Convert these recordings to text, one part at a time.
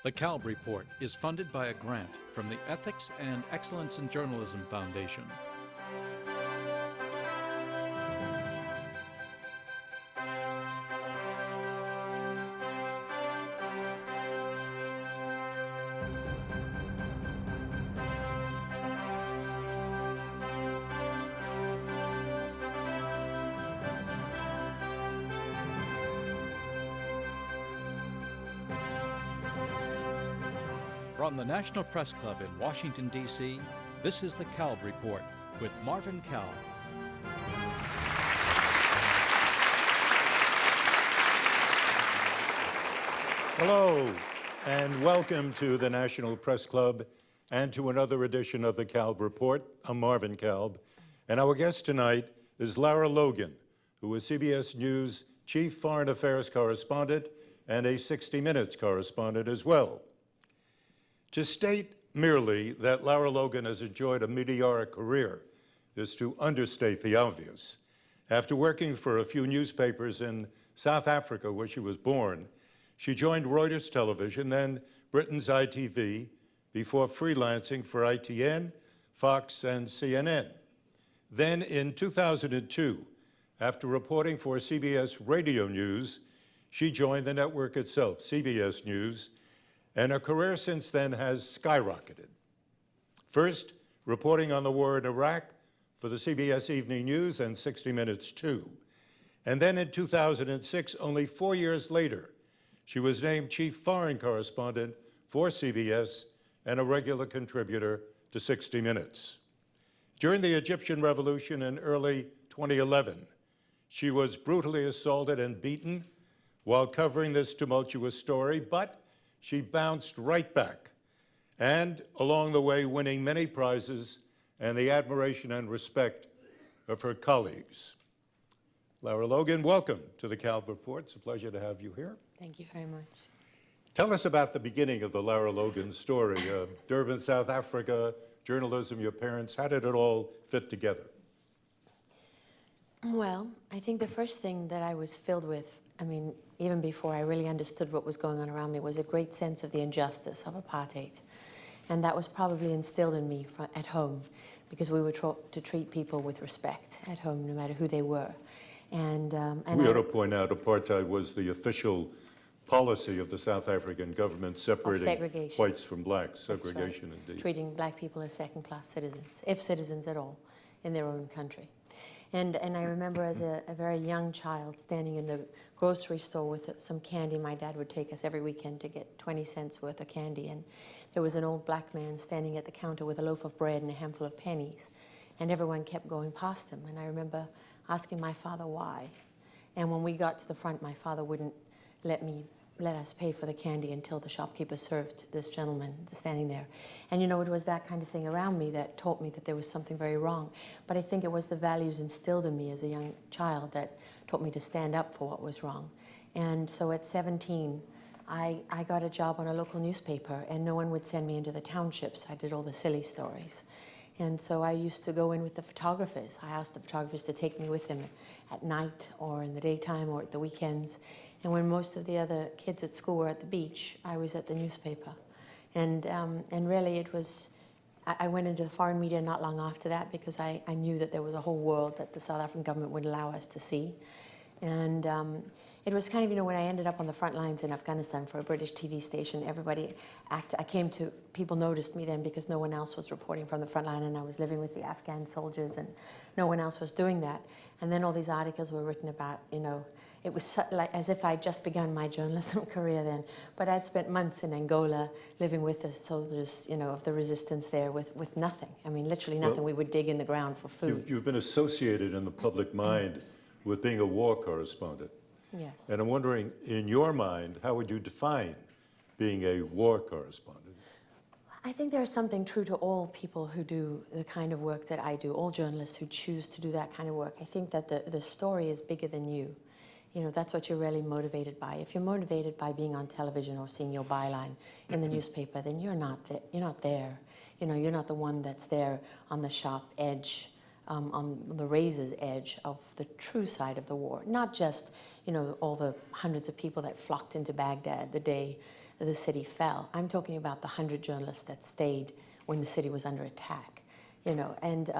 The Kalb Report is funded by a grant from the Ethics and Excellence in Journalism Foundation. From the National Press Club in Washington, D.C., this is the Kalb Report with Marvin Kalb. Hello, and welcome to the National Press Club and to another edition of the Kalb Report. I'm Marvin Kalb, and our guest tonight is Lara Logan, who is CBS News Chief Foreign Affairs Correspondent and a 60 Minutes correspondent as well. To state merely that Lara Logan has enjoyed a meteoric career is to understate the obvious. After working for a few newspapers in South Africa, where she was born, she joined Reuters Television, then Britain's ITV, before freelancing for ITN, Fox, and CNN. Then in 2002, after reporting for CBS Radio News, she joined the network itself, CBS News, and her career since then has skyrocketed. First, reporting on the war in Iraq for the CBS Evening News and 60 Minutes too. And then in 2006, only 4 years later, she was named Chief Foreign Correspondent for CBS and a regular contributor to 60 Minutes. During the Egyptian Revolution in early 2011, she was brutally assaulted and beaten while covering this tumultuous story, but she bounced right back, and along the way winning many prizes and the admiration and respect of her colleagues. Lara Logan, welcome to the Kalb Report. It's a pleasure to have you here. Thank you very much. Tell us about the beginning of the Lara Logan story. Durban, South Africa, journalism, your parents, how did it all fit together? Well, I think the first thing that I was filled with, even before I really understood what was going on around me, was a great sense of the injustice of apartheid. And that was probably instilled in me at home, because we were taught to treat people with respect at home, no matter who they were. And we ought to point out apartheid was the official policy of the South African government, separating whites from blacks, segregation. That's right. Indeed. Treating black people as second-class citizens, if citizens at all, in their own country. And I remember as a very young child standing in the grocery store with some candy. My dad would take us every weekend to get 20 cents worth of candy. And there was an old black man standing at the counter with a loaf of bread and a handful of pennies. And everyone kept going past him. And I remember asking my father why. And when we got to the front, my father wouldn't let us pay for the candy until the shopkeeper served this gentleman standing there. And it was that kind of thing around me that taught me that there was something very wrong. But I think it was the values instilled in me as a young child that taught me to stand up for what was wrong. And so at 17, I got a job on a local newspaper, and no one would send me into the townships. I did all the silly stories. And so I used to go in with the photographers. I asked the photographers to take me with them at night or in the daytime or at the weekends. And when most of the other kids at school were at the beach, I was at the newspaper. And really it was, I went into the foreign media not long after that, because I knew that there was a whole world that the South African government would allow us to see. And it was kind of, when I ended up on the front lines in Afghanistan for a British TV station, people noticed me then because no one else was reporting from the front line, and I was living with the Afghan soldiers and no one else was doing that. And then all these articles were written about, it was like as if I'd just begun my journalism career then. But I'd spent months in Angola living with the soldiers, of the resistance there with nothing. Literally nothing. Well, we would dig in the ground for food. You've been associated in the public mind with being a war correspondent. Yes. And I'm wondering, in your mind, how would you define being a war correspondent? I think there's something true to all people who do the kind of work that I do, all journalists who choose to do that kind of work. I think that the story is bigger than you. That's what you're really motivated by. If you're motivated by being on television or seeing your byline in the newspaper, then you're not there. You're not the one that's there on the sharp edge, on the razor's edge of the true side of the war. Not just, all the hundreds of people that flocked into Baghdad the day the city fell. I'm talking about the 100 journalists that stayed when the city was under attack. And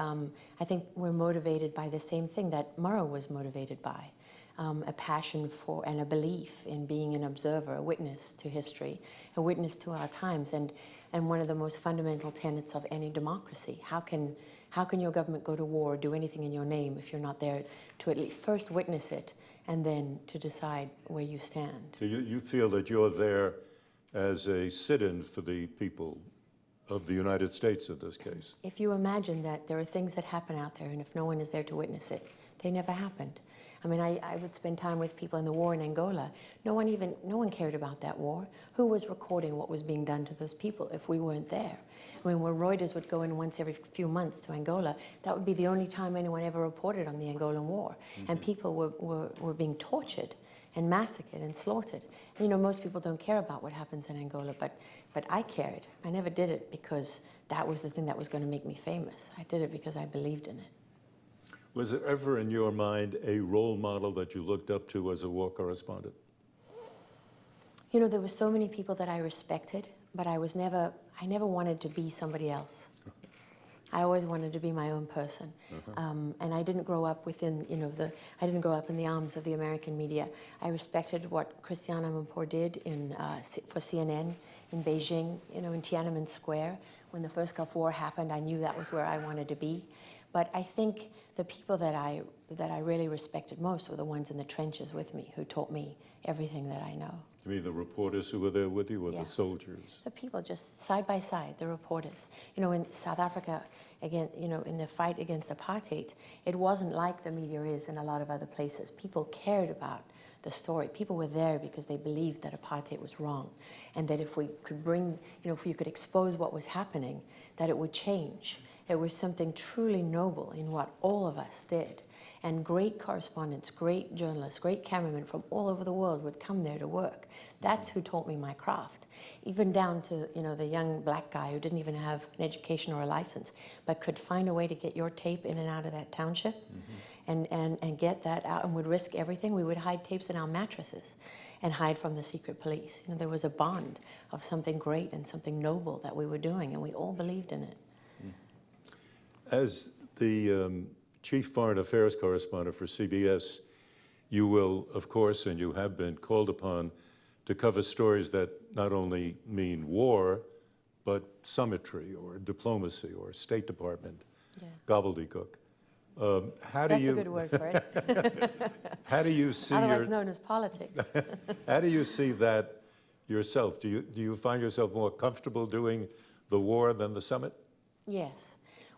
I think we're motivated by the same thing that Murrow was motivated by, a passion for and a belief in being an observer, a witness to history, a witness to our times, and one of the most fundamental tenets of any democracy. How can your government go to war or do anything in your name if you're not there to at least first witness it and then to decide where you stand? So you feel that you're there as a sit-in for the people of the United States in this case? If you imagine that there are things that happen out there, and if no one is there to witness it, they never happened. I mean, I would spend time with people in the war in Angola. No one cared about that war. Who was recording what was being done to those people if we weren't there? I mean, where Reuters would go in once every few months to Angola, that would be the only time anyone ever reported on the Angolan war. And people were being tortured and massacred and slaughtered. And, most people don't care about what happens in Angola, but I cared. I never did it because that was the thing that was going to make me famous. I did it because I believed in it. Was there ever in your mind a role model that you looked up to as a war correspondent? There were so many people that I respected, but I never wanted to be somebody else. I always wanted to be my own person. And I didn't grow up within, I didn't grow up in the arms of the American media. I respected what Christiane Amanpour did for CNN in Beijing, in Tiananmen Square. When the first Gulf War happened, I knew that was where I wanted to be. But I think the people that I really respected most were the ones in the trenches with me, who taught me everything that I know. You mean the reporters who were there with you, or Yes. the soldiers? The people just side by side, the reporters. In South Africa, again, in the fight against apartheid, it wasn't like the media is in a lot of other places. People cared about the story. People were there because they believed that apartheid was wrong, and that if we could if we could expose what was happening, that it would change. It was something truly noble in what all of us did. And great correspondents, great journalists, great cameramen from all over the world would come there to work. That's who taught me my craft. Even down to, the young black guy who didn't even have an education or a license, but could find a way to get your tape in and out of that township and get that out, and would risk everything. We would hide tapes in our mattresses and hide from the secret police. There was a bond of something great and something noble that we were doing, and we all believed in it. As the chief foreign affairs correspondent for CBS, you will, of course, and you have been called upon to cover stories that not only mean war, but summitry or diplomacy or State Department gobbledygook. That's a good word for it. How do you see otherwise known as politics. How do you see that yourself? Do you find yourself more comfortable doing the war than the summit? Yes,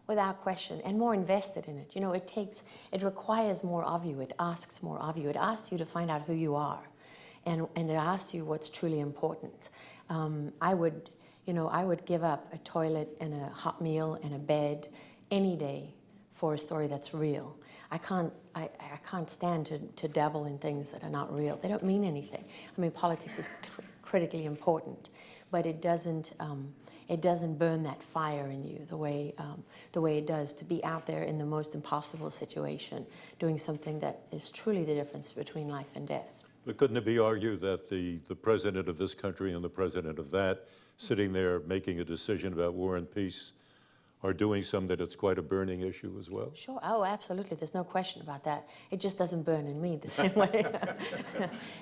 without question, and more invested in it. It requires more of you. It asks more of you. It asks you to find out who you are, and it asks you what's truly important. I would give up a toilet and a hot meal and a bed any day for a story that's real. I can't stand to dabble in things that are not real. They don't mean anything. I mean, politics is critically important, but it doesn't burn that fire in you the way it does to be out there in the most impossible situation, doing something that is truly the difference between life and death. But couldn't it be argued that the president of this country and the president of that, sitting there making a decision about war and peace, are doing something that's quite a burning issue as well? Sure. Oh, absolutely. There's no question about that. It just doesn't burn in me the same way.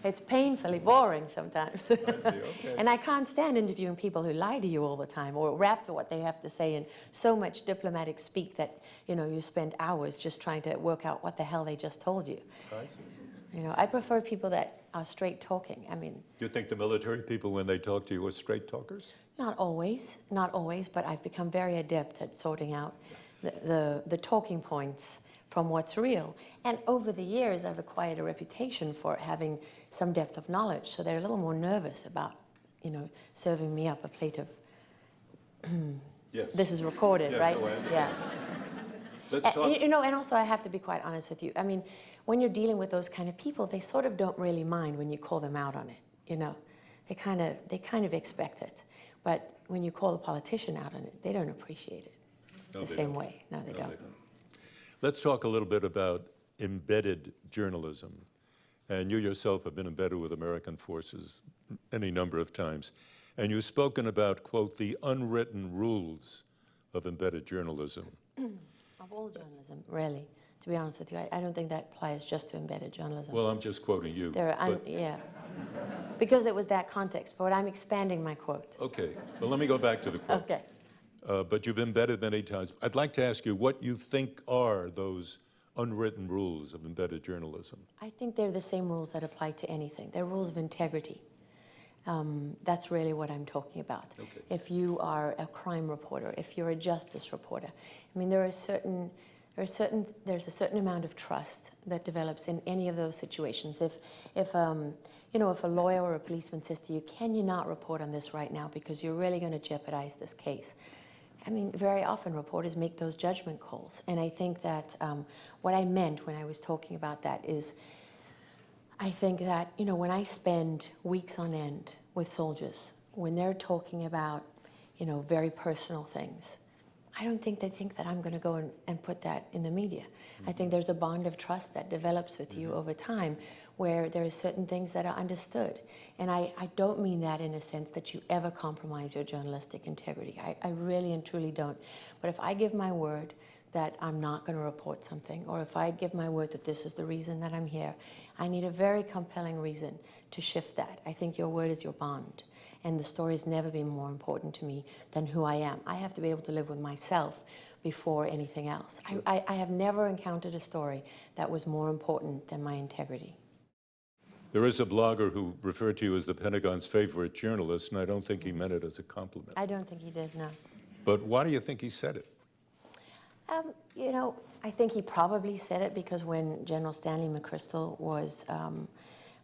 It's painfully boring sometimes. I see. Okay. And I can't stand interviewing people who lie to you all the time or wrap what they have to say in so much diplomatic speak that, you spend hours just trying to work out what the hell they just told you. I see. I prefer people that are straight talking. I mean... Do you think the military people, when they talk to you, are straight talkers? Not always, but I've become very adept at sorting out the talking points from what's real. And over the years, I've acquired a reputation for having some depth of knowledge, so they're a little more nervous about, serving me up a plate of, Yes. This is recorded, Yeah, right? no, I understand. Let's talk. And also I have to be quite honest with you. I mean, when you're dealing with those kind of people, they sort of don't really mind when you call them out on it, They kind of expect it. But when you call a politician out on it, they don't appreciate it the same way. No, they don't. Let's talk a little bit about embedded journalism. and you yourself have been embedded with American forces any number of times, and you've spoken about, quote, the unwritten rules of embedded journalism. Of all journalism, really. To be honest with you, I don't think that applies just to embedded journalism. Well, I'm just quoting you. Yeah, because it was that context, but I'm expanding my quote. Okay, well, let me go back to the quote. Okay. But you've embedded many times. I'd like to ask you what you think are those unwritten rules of embedded journalism. I think they're the same rules that apply to anything. They're rules of integrity. That's really what I'm talking about. Okay. If you are a crime reporter, if you're a justice reporter, I mean, there's a certain amount of trust that develops in any of those situations. If a lawyer or a policeman says to you, "Can you not report on this right now because you're really going to jeopardize this case?" I mean, very often reporters make those judgment calls, and I think that what I meant when I was talking about that is, I think that, when I spend weeks on end with soldiers, when they're talking about, very personal things, I don't think they think that I'm going to go and put that in the media. I think there's a bond of trust that develops with you over time where there are certain things that are understood. And I don't mean that in a sense that you ever compromise your journalistic integrity. I really and truly don't. But if I give my word that I'm not going to report something, or if I give my word that this is the reason that I'm here, I need a very compelling reason to shift that. I think your word is your bond. And the story's never been more important to me than who I am. I have to be able to live with myself before anything else. I have never encountered a story that was more important than my integrity. There is a blogger who referred to you as the Pentagon's favorite journalist, and I don't think he meant it as a compliment. I don't think he did, no. But why do you think he said it? I think he probably said it because when General Stanley McChrystal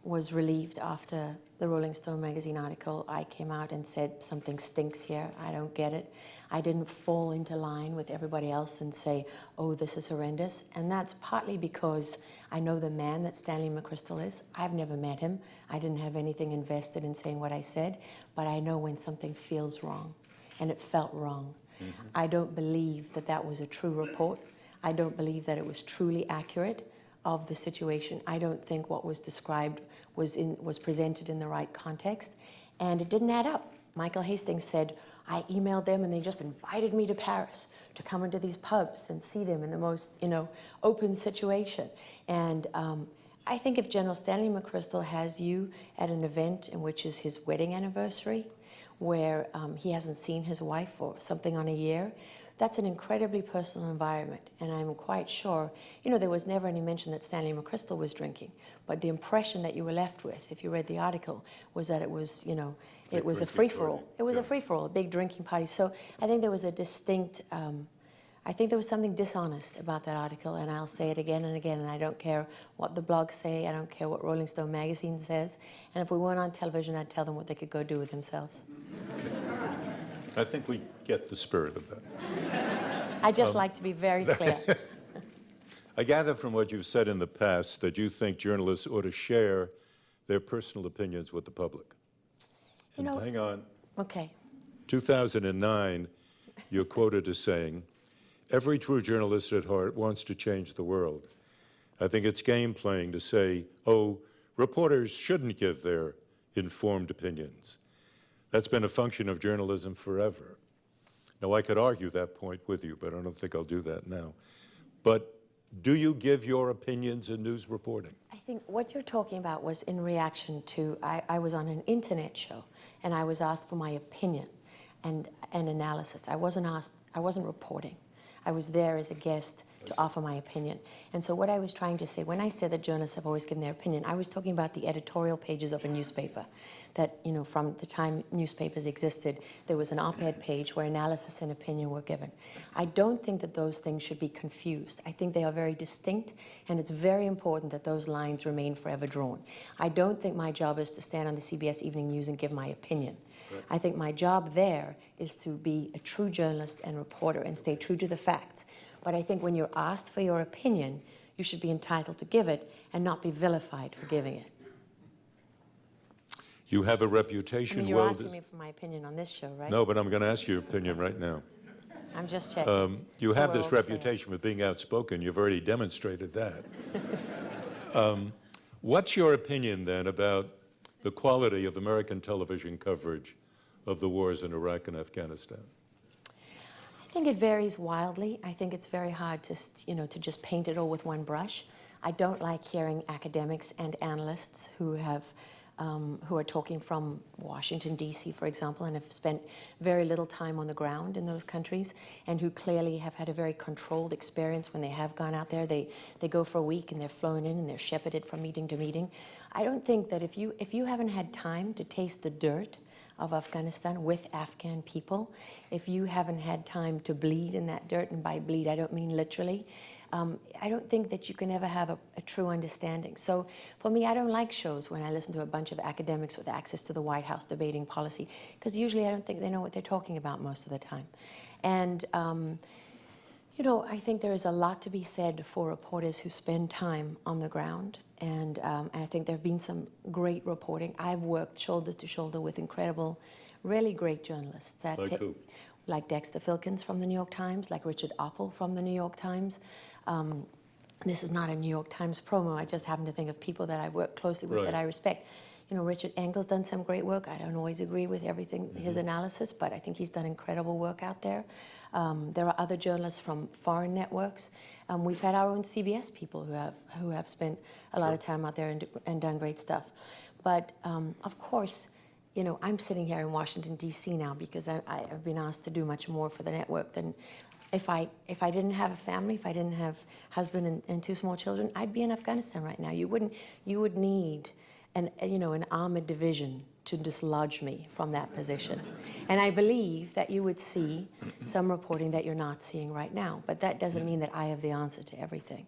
was relieved after the Rolling Stone magazine article, I came out and said, something stinks here, I don't get it. I didn't fall into line with everybody else and say, oh, this is horrendous. And that's partly because I know the man that Stanley McChrystal is. I've never met him. I didn't have anything invested in saying what I said, but I know when something feels wrong, and it felt wrong. Mm-hmm. I don't believe that that was a true report. I don't believe that it was truly accurate of the situation. I don't think what was described was presented in the right context, and it didn't add up. Michael Hastings said, I emailed them and they just invited me to Paris to come into these pubs and see them in the most, open situation. And I think if General Stanley McChrystal has you at an event in which is his wedding anniversary, where he hasn't seen his wife for something on a year, that's an incredibly personal environment, and I'm quite sure, there was never any mention that Stanley McChrystal was drinking, but the impression that you were left with, if you read the article, was that it was, it was a free-for-all. It was a free-for-all, a big drinking party. So I think there was a distinct, I think there was something dishonest about that article, and I'll say it again and again, and I don't care what the blogs say, I don't care what Rolling Stone magazine says, and if we weren't on television, I'd tell them what they could go do with themselves. I think we get the spirit of that. I just like to be very clear. I gather from what you've said in the past that you think journalists ought to share their personal opinions with the public. Hang on. Okay. 2009, you're quoted as saying, every true journalist at heart wants to change the world. I think it's game playing to say, oh, reporters shouldn't give their informed opinions. That's been a function of journalism forever. Now, I could argue that point with you, but I don't think I'll do that now. But do you give your opinions in news reporting? I think what you're talking about was in reaction to, I was on an internet show, and I was asked for my opinion and analysis. I wasn't reporting. I was there as a guest to offer my opinion. And so what I was trying to say, when I said that journalists have always given their opinion, I was talking about the editorial pages of a newspaper. That, from the time newspapers existed, there was an op-ed page where analysis and opinion were given. I don't think that those things should be confused. I think they are very distinct, and it's very important that those lines remain forever drawn. I don't think my job is to stand on the CBS Evening News and give my opinion. Right. I think my job there is to be a true journalist and reporter and stay true to the facts. But I think when you're asked for your opinion, you should be entitled to give it and not be vilified for giving it. You have a reputation. You're asking me for my opinion on this show, right? No, but I'm going to ask your opinion right now. I'm just checking. You have this reputation for being outspoken. You've already demonstrated that. What's your opinion then about the quality of American television coverage of the wars in Iraq and Afghanistan? I think it varies wildly. I think it's very hard to, to just paint it all with one brush. I don't like hearing academics and analysts who are talking from Washington, D.C., for example, and have spent very little time on the ground in those countries, and who clearly have had a very controlled experience when they have gone out there. They go for a week and they're flown in and they're shepherded from meeting to meeting. I don't think that if you haven't had time to taste the dirt of Afghanistan with Afghan people, if you haven't had time to bleed in that dirt, and by bleed I don't mean literally, I don't think that you can ever have a true understanding. So for me, I don't like shows when I listen to a bunch of academics with access to the White House debating policy, because usually I don't think they know what they're talking about most of the time. And I think there is a lot to be said for reporters who spend time on the ground. And I think there have been some great reporting. I've worked shoulder to shoulder with incredible, really great journalists. Like who? Like Dexter Filkins from the New York Times, like Richard Oppel from the New York Times. This is not a New York Times promo. I just happen to think of people that I work closely with that I respect. Richard Engel's done some great work. I don't always agree with everything, his analysis, but I think he's done incredible work out there. There are other journalists from foreign networks. We've had our own CBS people who have spent a lot of time out there and done great stuff. But of course, I'm sitting here in Washington, D.C. now because I've been asked to do much more for the network than if I didn't have a family, if I didn't have husband and two small children, I'd be in Afghanistan right now. You would need an armored division to dislodge me from that position. And I believe that you would see some reporting that you're not seeing right now, but that doesn't mean that I have the answer to everything.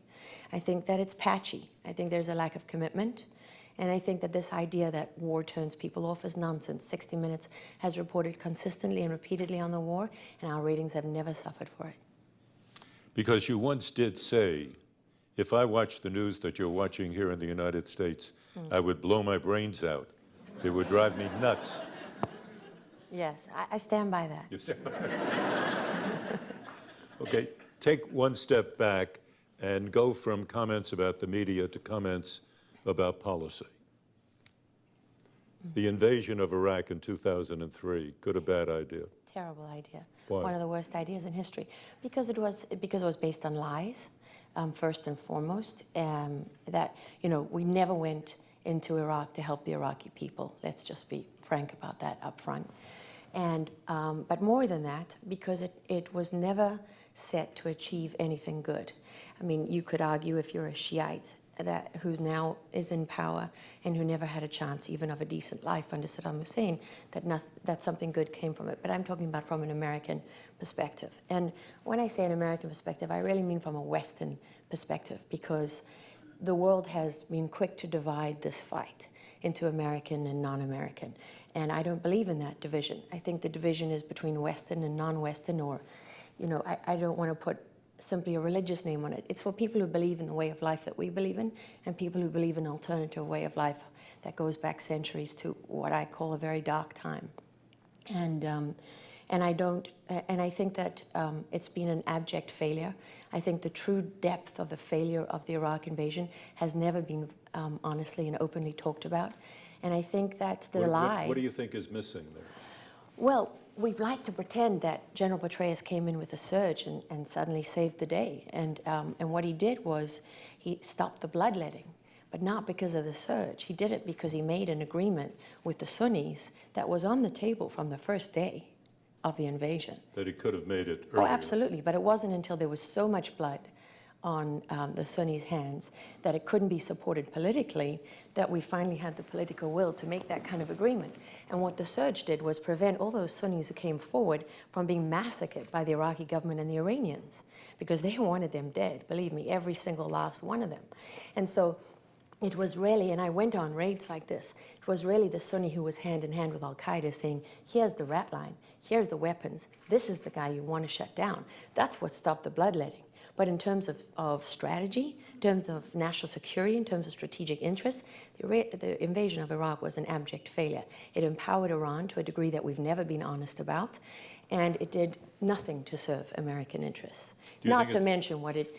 I think that it's patchy. I think there's a lack of commitment. And I think that this idea that war turns people off is nonsense. 60 Minutes has reported consistently and repeatedly on the war, and our ratings have never suffered for it. Because you once did say, if I watched the news that you're watching here in the United States, I would blow my brains out. It would drive me nuts. Yes, I stand by that. You stand by that. Okay, take one step back and go from comments about the media to comments about policy. The invasion of Iraq in 2003, good or bad idea? Terrible idea. Why? One of the worst ideas in history. Because it was based on lies, first and foremost. That we never went into Iraq to help the Iraqi people. Let's just be frank about that up front. And but more than that, because it was never set to achieve anything good. I mean, you could argue if you're a Shiite who now is in power and who never had a chance even of a decent life under Saddam Hussein, that something good came from it. But I'm talking about from an American perspective. And when I say an American perspective, I really mean from a Western perspective, because the world has been quick to divide this fight into American and non-American. And I don't believe in that division. I think the division is between Western and non-Western, or, I don't want to put simply a religious name on it. It's for people who believe in the way of life that we believe in, and people who believe in an alternative way of life that goes back centuries to what I call a very dark time. And I think that it's been an abject failure. I think the true depth of the failure of the Iraq invasion has never been honestly and openly talked about. And I think that the lie... What do you think is missing there? Well, we'd like to pretend that General Petraeus came in with a surge and suddenly saved the day. And what he did was he stopped the bloodletting, but not because of the surge. He did it because he made an agreement with the Sunnis that was on the table from the first day of the invasion. That he could have made it earlier. Oh, absolutely. But it wasn't until there was so much blood on the Sunnis' hands that it couldn't be supported politically that we finally had the political will to make that kind of agreement. And what the surge did was prevent all those Sunnis who came forward from being massacred by the Iraqi government and the Iranians, because they wanted them dead, believe me, every single last one of them. And so it was really, and I went on raids like this, it was really the Sunni who was hand in hand with al-Qaeda saying, here's the rat line, here's the weapons, this is the guy you want to shut down. That's what stopped the bloodletting. But in terms of strategy, in terms of national security, in terms of strategic interests, the invasion of Iraq was an abject failure. It empowered Iran to a degree that we've never been honest about, and it did nothing to serve American interests. Not to mention what it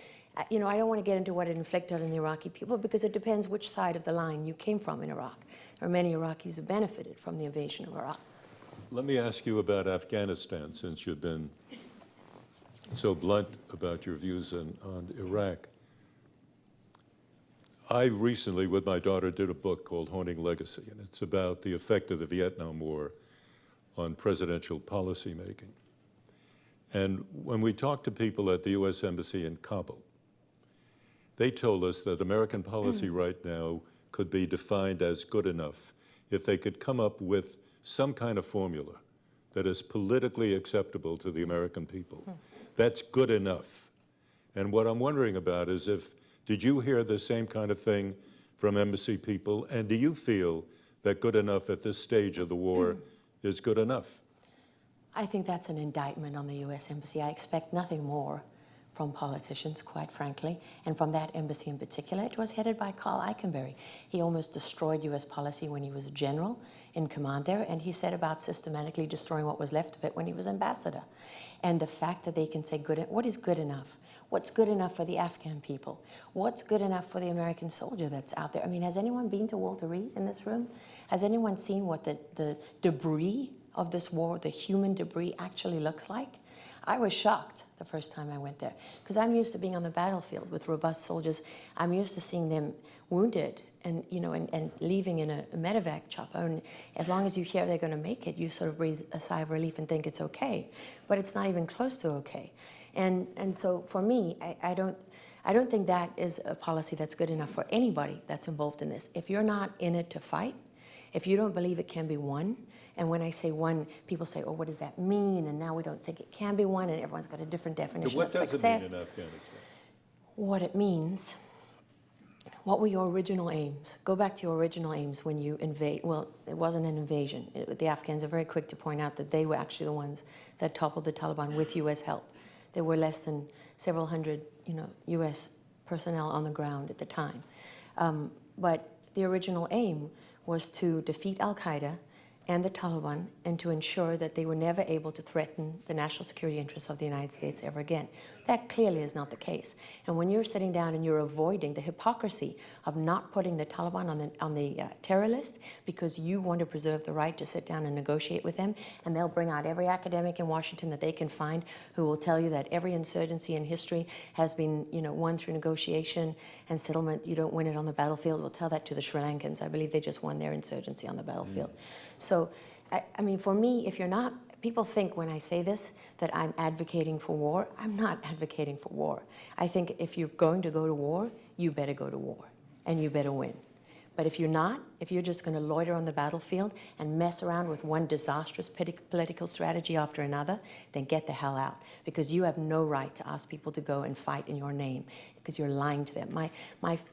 You know, I don't want to get into what it inflicted on the Iraqi people because it depends which side of the line you came from in Iraq. There are many Iraqis who benefited from the invasion of Iraq. Let me ask you about Afghanistan, since you've been so blunt about your views on Iraq. I recently, with my daughter, did a book called Honing Legacy, and it's about the effect of the Vietnam War on presidential policy making. And when we talked to people at the U.S. Embassy in Kabul, they told us that American policy right now could be defined as good enough if they could come up with some kind of formula that is politically acceptable to the American people. That's good enough. And what I'm wondering about is did you hear the same kind of thing from embassy people? And do you feel that good enough at this stage of the war is good enough? I think that's an indictment on the U.S. Embassy. I expect nothing more from politicians, quite frankly, and from that embassy in particular. It was headed by Carl Eikenberry. He almost destroyed U.S. policy when he was a general in command there, and he set about systematically destroying what was left of it when he was ambassador. And the fact that they can say, what is good enough? What's good enough for the Afghan people? What's good enough for the American soldier that's out there? I mean, has anyone been to Walter Reed in this room? Has anyone seen what the debris of this war, the human debris, actually looks like? I was shocked the first time I went there because I'm used to being on the battlefield with robust soldiers. I'm used to seeing them wounded and, you know, and leaving in a medevac chopper. And as long as you hear they're going to make it, you sort of breathe a sigh of relief and think it's okay. But it's not even close to okay. And so for me, I don't think that is a policy that's good enough for anybody that's involved in this. If you're not in it to fight, if you don't believe it can be won, and when I say won, people say, oh, what does that mean? And now we don't think it can be won, and everyone's got a different definition of success. What does it mean in Afghanistan? What it means, what were your original aims? Go back to your original aims when you invade. Well, it wasn't an invasion. The Afghans are very quick to point out that they were actually the ones that toppled the Taliban with U.S. help. There were less than several hundred, U.S. personnel on the ground at the time. But the original aim was to defeat al-Qaeda and the Taliban and to ensure that they were never able to threaten the national security interests of the United States ever again. That clearly is not the case. And when you're sitting down and you're avoiding the hypocrisy of not putting the Taliban on the terror list because you want to preserve the right to sit down and negotiate with them, and they'll bring out every academic in Washington that they can find who will tell you that every insurgency in history has been, won through negotiation and settlement. You don't win it on the battlefield. We'll tell that to the Sri Lankans. I believe they just won their insurgency on the battlefield. So, I mean, for me, if you're not, people think when I say this that I'm advocating for war. I'm not advocating for war. I think if you're going to go to war, you better go to war, and you better win. But if you're not, if you're just going to loiter on the battlefield and mess around with one disastrous political strategy after another, then get the hell out, because you have no right to ask people to go and fight in your name, because you're lying to them.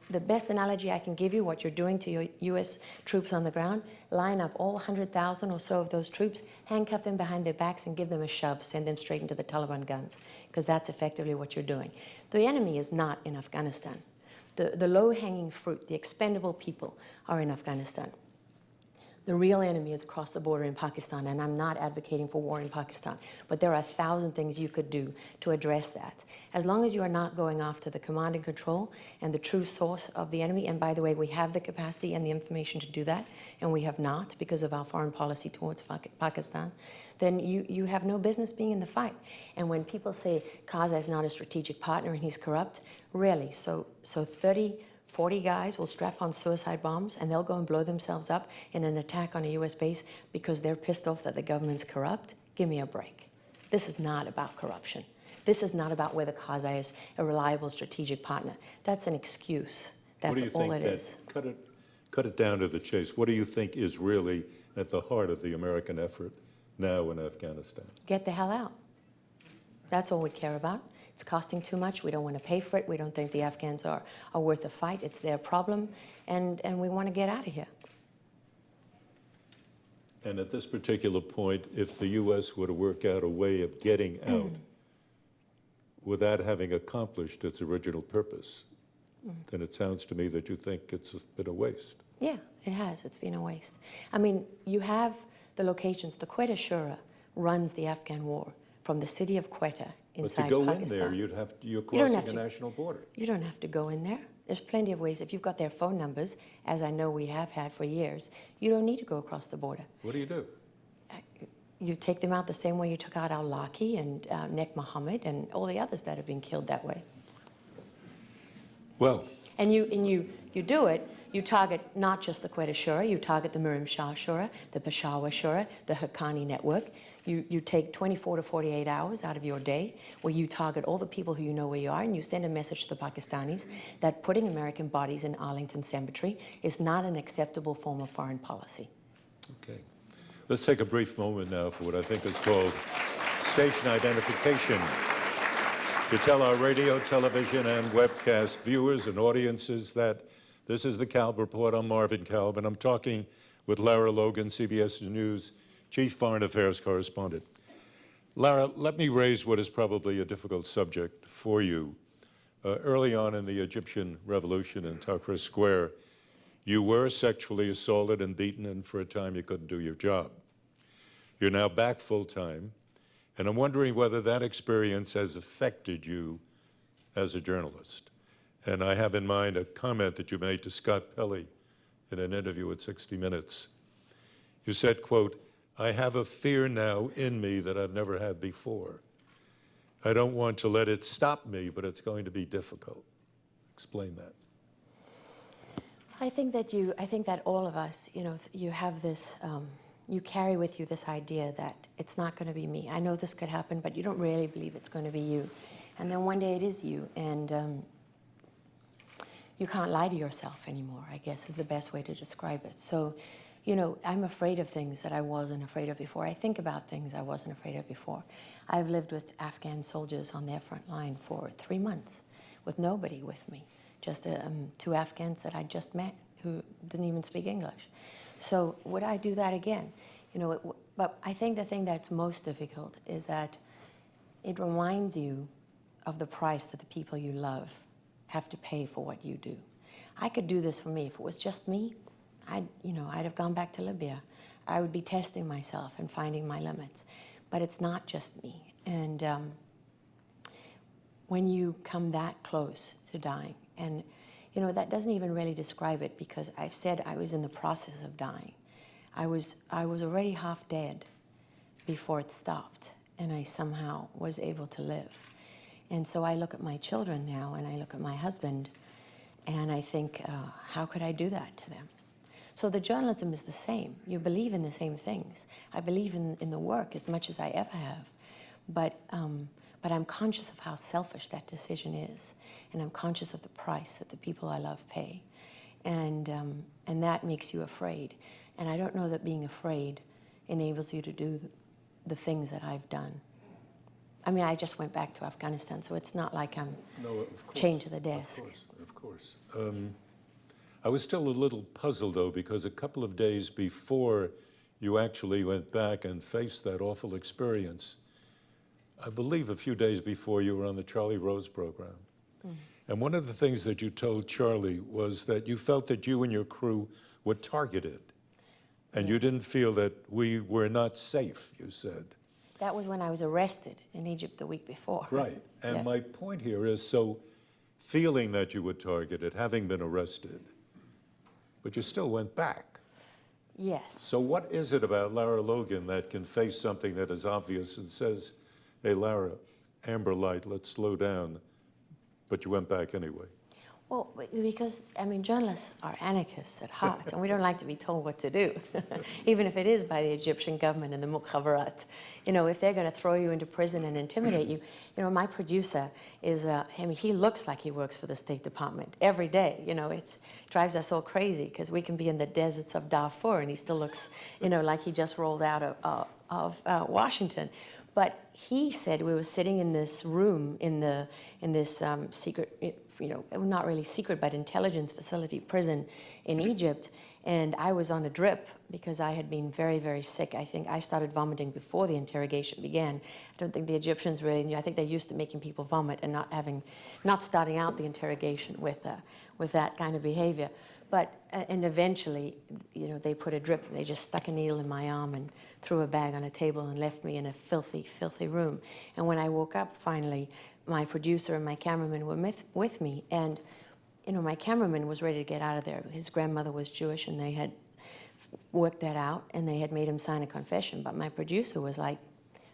The best analogy I can give you, what you're doing to your U.S. troops on the ground, line up all 100,000 or so of those troops, handcuff them behind their backs and give them a shove, send them straight into the Taliban guns, because that's effectively what you're doing. The enemy is not in Afghanistan. The low-hanging fruit, the expendable people, are in Afghanistan. The real enemy is across the border in Pakistan, and I'm not advocating for war in Pakistan, but there are 1,000 things you could do to address that. As long as you are not going after the command and control and the true source of the enemy, and by the way, we have the capacity and the information to do that, and we have not because of our foreign policy towards Pakistan, then you have no business being in the fight. And when people say Karzai is not a strategic partner and he's corrupt, really, so 40 guys will strap on suicide bombs and they'll go and blow themselves up in an attack on a U.S. base because they're pissed off that the government's corrupt? Give me a break. This is not about corruption. This is not about whether Karzai is a reliable strategic partner. That's an excuse. That's all it is. Cut it down to the chase. What do you think is really at the heart of the American effort now in Afghanistan? Get the hell out. That's all we care about. It's costing too much. We don't want to pay for it. We don't think the Afghans are worth a fight. It's their problem, and we want to get out of here. And at this particular point, if the U.S. were to work out a way of getting out without having accomplished its original purpose, then it sounds to me that you think it's been a waste. Yeah, it has. It's been a waste. I mean, you have the locations. The Quetta Shura runs the Afghan war from the city of Quetta inside But to go Pakistan. in there, you're You don't crossing have a to- national border. You don't have to go in there. There's plenty of ways. If you've got their phone numbers, as I know we have had for years, you don't need to go across the border. What do you do? You take them out the same way you took out al-Laki and Nek Mohammed and all the others that have been killed that way. Well, And you do it, you target not just the Quetta Shura, you target the Miram Shah Shura, the Peshawar Shura, the Haqqani network. You take 24 to 48 hours out of your day where you target all the people who you know where you are, and you send a message to the Pakistanis that putting American bodies in Arlington Cemetery is not an acceptable form of foreign policy. okay. Let's take a brief moment now for what I think is called station identification, to tell our radio, television, and webcast viewers and audiences that this is the Kalb Report. I'm Marvin Kalb, and I'm talking with Lara Logan, CBS News Chief Foreign Affairs Correspondent. Lara, let me raise what is probably a difficult subject for you. Early on in the Egyptian revolution in Tahrir Square, you were sexually assaulted and beaten, and for a time you couldn't do your job. You're now back full-time, and I'm wondering whether that experience has affected you as a journalist. And I have in mind a comment that you made to Scott Pelley in an interview at 60 Minutes. You said, quote, "I have a fear now in me that I've never had before. I don't want to let it stop me, but it's going to be difficult." Explain that. I think that all of us, you have this, you carry with you this idea that it's not going to be me. I know this could happen, but you don't really believe it's going to be you. And then one day it is you, and you can't lie to yourself anymore, I guess, is the best way to describe it. So, I'm afraid of things that I wasn't afraid of before. I think about things I wasn't afraid of before. I've lived with Afghan soldiers on their front line for 3 months with nobody with me, just 2 Afghans that I just met who didn't even speak English. So would I do that again? But I think the thing that's most difficult is that it reminds you of the price that the people you love have to pay for what you do. I could do this for me. If it was just me, I'd have gone back to Libya. I would be testing myself and finding my limits. But it's not just me. And when you come that close to dying, and that doesn't even really describe it, because I've said I was in the process of dying. I was already half dead before it stopped, and I somehow was able to live. And so I look at my children now, and I look at my husband, and I think, how could I do that to them? So the journalism is the same. You believe in the same things. I believe in the work as much as I ever have. But I'm conscious of how selfish that decision is. And I'm conscious of the price that the people I love pay. And that makes you afraid. And I don't know that being afraid enables you to do the things that I've done. I mean, I just went back to Afghanistan, so it's not like I'm chained to the desk. Of course. I was still a little puzzled, though, because a couple of days before you actually went back and faced that awful experience, I believe a few days before, you were on the Charlie Rose program. Mm. And one of the things that you told Charlie was that you felt that you and your crew were targeted, and you didn't feel that we were not safe, you said. That was when I was arrested in Egypt the week before. Right. And my point here is, so feeling that you were targeted, having been arrested, but you still went back. Yes. So what is it about Lara Logan that can face something that is obvious and says, "Hey, Lara, amber light, let's slow down," but you went back anyway? Well, because, journalists are anarchists at heart, and we don't like to be told what to do, even if it is by the Egyptian government and the Mukhabarat. If they're going to throw you into prison and intimidate you, my producer is, he looks like he works for the State Department every day. It drives us all crazy, because we can be in the deserts of Darfur, and he still looks, like he just rolled out of Washington. But he said we were sitting in this room in this secret, not really secret, but intelligence facility prison in Egypt, and I was on a drip because I had been very, very sick. I think I started vomiting before the interrogation began. I don't think the Egyptians really knew. I think they're used to making people vomit and not starting out the interrogation with that kind of behavior. And eventually, you know, they put a drip, they just stuck a needle in my arm and threw a bag on a table and left me in a filthy, filthy room. And when I woke up, finally, my producer and my cameraman were with me, and, you know, my cameraman was ready to get out of there. His grandmother was Jewish, and they had worked that out, and they had made him sign a confession. But my producer was like,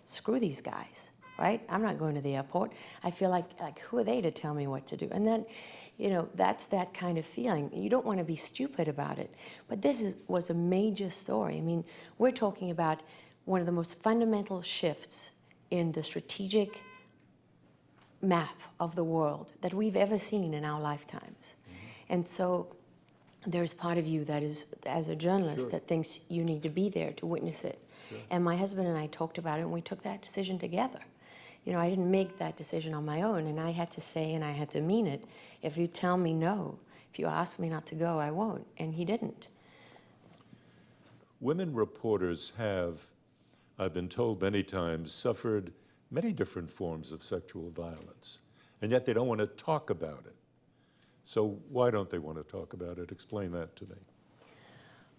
screw these guys, right? I'm not going to the airport. I feel like who are they to tell me what to do? And then, you know, that's that kind of feeling. You don't want to be stupid about it. But this was a major story. I mean, we're talking about one of the most fundamental shifts in the strategic map of the world that we've ever seen in our lifetimes. And so there's part of you that is, as a journalist, Sure. that thinks you need to be there to witness it. Sure. And my husband and I talked about it, and we took that decision together. You know, I didn't make that decision on my own, and I had to say, and I had to mean it, if you tell me no, if you ask me not to go, I won't. And he didn't. Women reporters have, I've been told many times, suffered many different forms of sexual violence, and yet they don't want to talk about it. So why don't they want to talk about it? Explain that to me.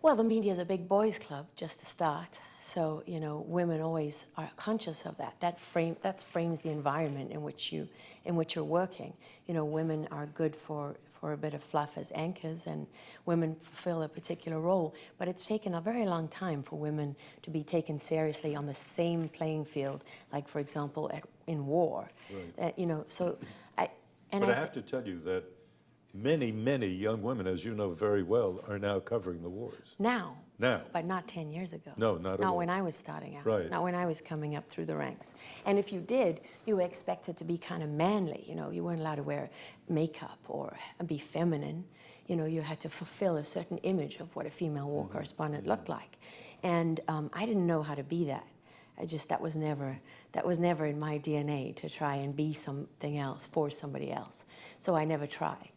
Well, the media is a big boys' club, just to start. So, you know, women always are conscious of that. That frames the environment in which you're working. You know, women are good for a bit of fluff as anchors, and women fulfill a particular role. But it's taken a very long time for women to be taken seriously on the same playing field, like, for example, in war. Right. You know, so But I have to tell you that many, many young women, as you know very well, are now covering the wars. Now. Now. But not 10 years ago. No, not at all. Not when I was starting out. Right. Not when I was coming up through the ranks. And if you did, you were expected to be kind of manly. You know, you weren't allowed to wear makeup or be feminine. You know, you had to fulfill a certain image of what a female war correspondent looked like. And I didn't know how to be that. That was never in my DNA to try and be something else for somebody else. So I never tried.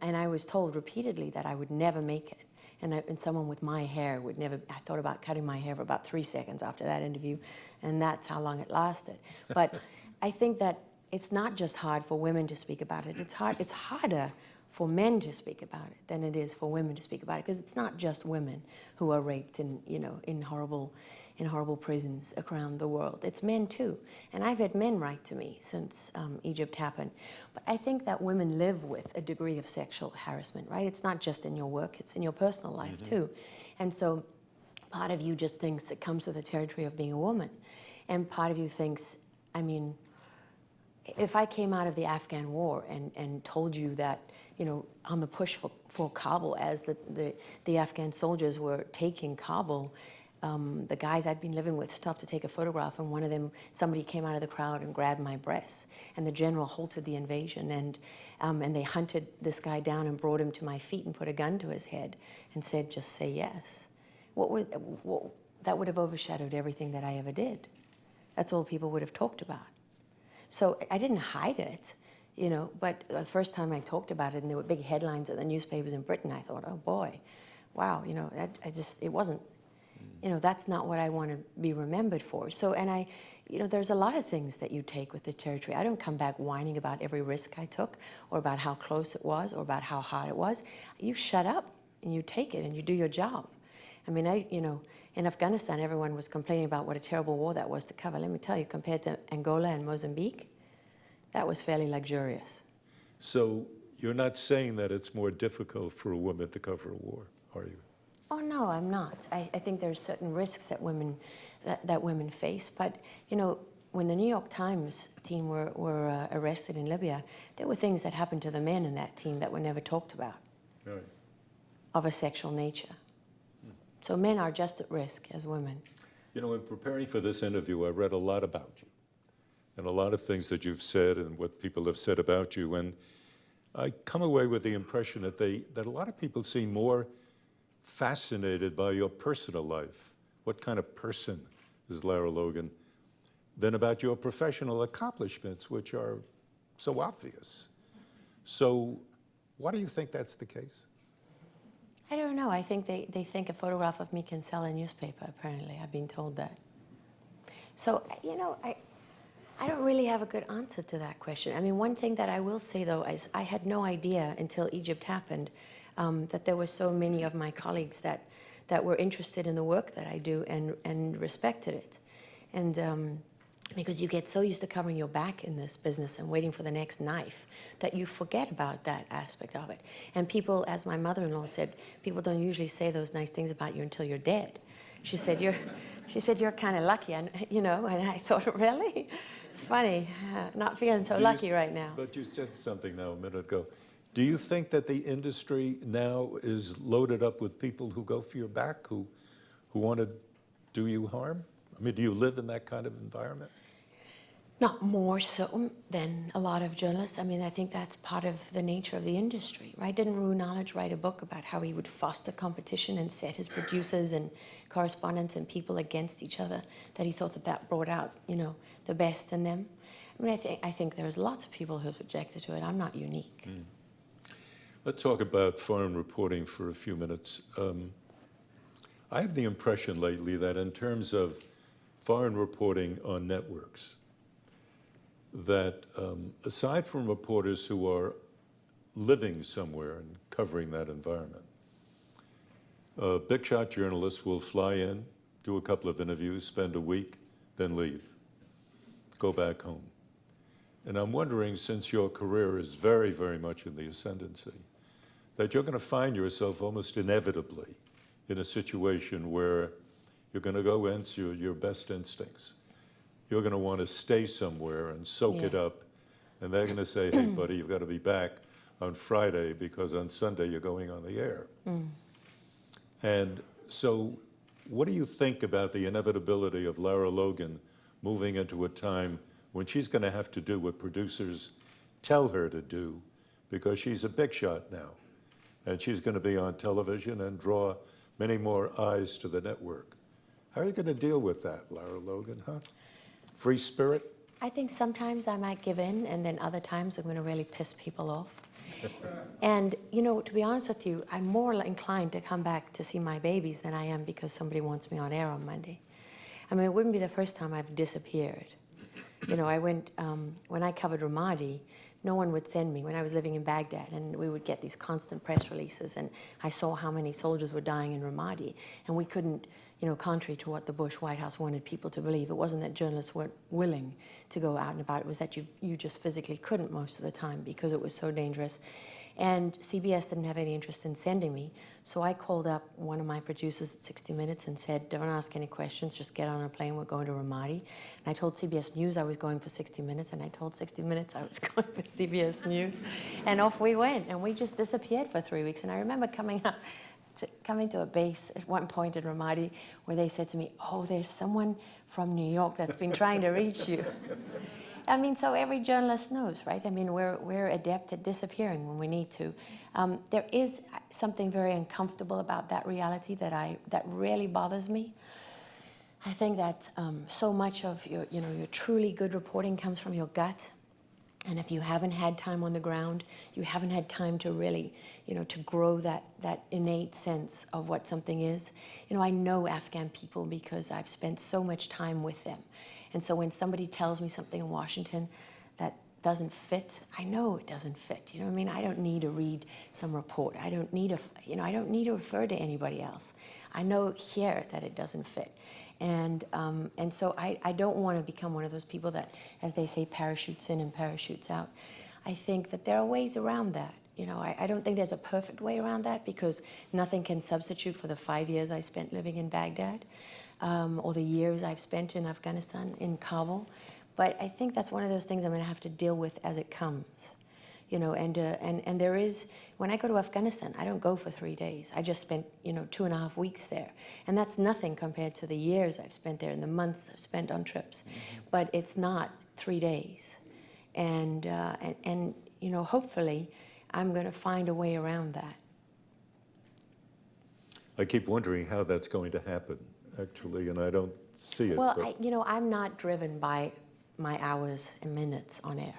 And I was told repeatedly that I would never make it. And someone with my hair would never, I thought about cutting my hair for about 3 seconds after that interview, and that's how long it lasted. But I think that it's not just hard for women to speak about it. It's harder for men to speak about it than it is for women to speak about it, because it's not just women who are raped in horrible prisons around the world. It's men too. And I've had men write to me since Egypt happened. But I think that women live with a degree of sexual harassment, right? It's not just in your work, it's in your personal life too. And so part of you just thinks it comes with the territory of being a woman. And part of you thinks, I mean, if I came out of the Afghan war and told you that, you know, on the push for Kabul, as the Afghan soldiers were taking Kabul, the guys I'd been living with stopped to take a photograph, and one of them, somebody came out of the crowd and grabbed my breasts, and the general halted the invasion, and they hunted this guy down and brought him to my feet and put a gun to his head and said, just say yes. That would have overshadowed everything that I ever did. That's all people would have talked about. So I didn't hide it, you know, but the first time I talked about it and there were big headlines in the newspapers in Britain, I thought, oh boy, wow, you know, it wasn't, you know, that's not what I want to be remembered for. So, and you know, there's a lot of things that you take with the territory. I don't come back whining about every risk I took or about how close it was or about how hard it was. You shut up and you take it and you do your job. I mean, you know, in Afghanistan, everyone was complaining about what a terrible war that was to cover. Let me tell you, compared to Angola and Mozambique, that was fairly luxurious. So you're not saying that it's more difficult for a woman to cover a war, are you? Oh, no, I'm not. I think there's certain risks that women face. But, you know, when the New York Times team were arrested in Libya, there were things that happened to the men in that team that were never talked about, Right. of a sexual nature. So men are just at risk as women. You know, in preparing for this interview, I read a lot about you and a lot of things that you've said and what people have said about you. And I come away with the impression that a lot of people seem more fascinated by your personal life. What kind of person is Lara Logan? Than about your professional accomplishments, which are so obvious. So why do you think that's the case? I don't know. I think they think a photograph of me can sell a newspaper, apparently. I've been told that. So, you know, I don't really have a good answer to that question. I mean, one thing that I will say, though, is I had no idea until Egypt happened that there were so many of my colleagues that were interested in the work that I do and respected it. And because you get so used to covering your back in this business and waiting for the next knife that you forget about that aspect of it. And people, as my mother-in-law said, people don't usually say those nice things about you until you're dead. She said, you're kind of lucky, and, you know, and I thought, really? It's funny, not feeling so lucky right now. But you said something now a minute ago. Do you think that the industry now is loaded up with people who go for your back, who want to do you harm? I mean, do you live in that kind of environment? Not more so than a lot of journalists. I mean, I think that's part of the nature of the industry, right? Didn't Rue Knowledge write a book about how he would foster competition and set his producers and correspondents and people against each other, that he thought that brought out, you know, the best in them? I mean, I think there's lots of people who are subjected to it. I'm not unique. Let's talk about foreign reporting for a few minutes. I have the impression lately that in terms of foreign reporting on networks, that aside from reporters who are living somewhere and covering that environment, big shot journalists will fly in, do a couple of interviews, spend a week, then leave, go back home. And I'm wondering, since your career is very, very much in the ascendancy, that you're going to find yourself almost inevitably in a situation where you're going to go into your best instincts. You're going to want to stay somewhere and soak it up, and they're going to say, hey, buddy, you've got to be back on Friday because on Sunday you're going on the air. And so what do you think about the inevitability of Lara Logan moving into a time when she's going to have to do what producers tell her to do because she's a big shot now, and she's going to be on television and draw many more eyes to the network? How are you going to deal with that, Lara Logan, huh? Free spirit? I think sometimes I might give in, and then other times I'm going to really piss people off. And, you know, to be honest with you, I'm more inclined to come back to see my babies than I am because somebody wants me on air on Monday. I mean, it wouldn't be the first time I've disappeared. You know, I went, when I covered Ramadi, no one would send me when I was living in Baghdad, and we would get these constant press releases, and I saw how many soldiers were dying in Ramadi, and we couldn't, you know, contrary to what the Bush White House wanted people to believe, it wasn't that journalists weren't willing to go out and about, it was that you just physically couldn't most of the time because it was so dangerous. And CBS didn't have any interest in sending me, so I called up one of my producers at 60 Minutes and said, don't ask any questions, just get on a plane, we're going to Ramadi. And I told CBS News I was going for 60 Minutes, and I told 60 Minutes I was going for CBS News. And off we went, and we just disappeared for 3 weeks. And I remember coming to a base at one point in Ramadi where they said to me, oh, there's someone from New York that's been trying to reach you. I mean, so every journalist knows, right? I mean, we're adept at disappearing when we need to. There is something very uncomfortable about that reality that really bothers me. I think that so much of your truly good reporting comes from your gut. And if you haven't had time on the ground, you haven't had time to really, to grow that innate sense of what something is. I know Afghan people because I've spent so much time with them. And so when somebody tells me something in Washington that doesn't fit, I know it doesn't fit. You know what I mean? I don't need to read some report. I don't need to refer to anybody else. I know here that it doesn't fit. And so I don't want to become one of those people that, as they say, parachutes in and parachutes out. I think that there are ways around that. I don't think there's a perfect way around that because nothing can substitute for the 5 years I spent living in Baghdad or the years I've spent in Afghanistan, in Kabul. But I think that's one of those things I'm going to have to deal with as it comes. And there is, when I go to Afghanistan, I don't go for 3 days. I just spent, 2.5 weeks there. And that's nothing compared to the years I've spent there and the months I've spent on trips. But it's not 3 days. And hopefully I'm going to find a way around that. I keep wondering how that's going to happen, actually, and I don't see it. Well, I'm not driven by my hours and minutes on air.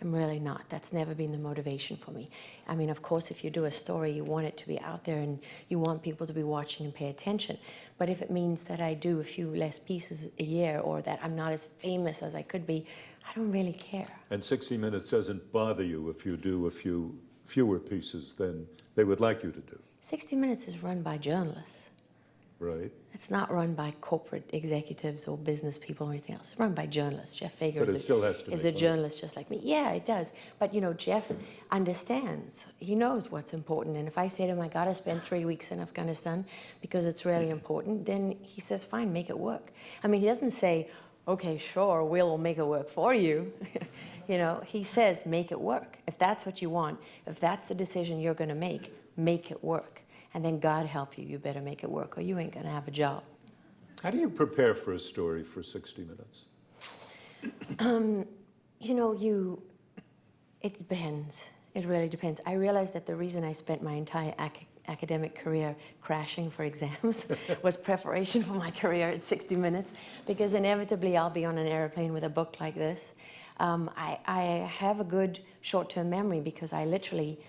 I'm really not. That's never been the motivation for me. I mean, of course, if you do a story, you want it to be out there and you want people to be watching and pay attention. But if it means that I do a few less pieces a year or that I'm not as famous as I could be, I don't really care. And 60 Minutes doesn't bother you if you do a few fewer pieces than they would like you to do. 60 Minutes is run by journalists. Right. It's not run by corporate executives or business people or anything else. It's run by journalists. Jeff Fager But it still has to is make a money. journalist just like me. Yeah, it does. But, you know, Jeff understands. He knows what's important. And if I say to him, I got to spend 3 weeks in Afghanistan because it's really important, then he says, fine, make it work. I mean, he doesn't say, okay, sure, we'll make it work for you. You know, he says, make it work. If that's what you want, if that's the decision you're going to make it work. And then God help you, you better make it work or you ain't going to have a job. How do you prepare for a story for 60 Minutes? You know, it depends. It really depends. I realized that the reason I spent my entire academic career crashing for exams was preparation for my career at 60 Minutes, because inevitably I'll be on an airplane with a book like this. I have a good short-term memory because I literally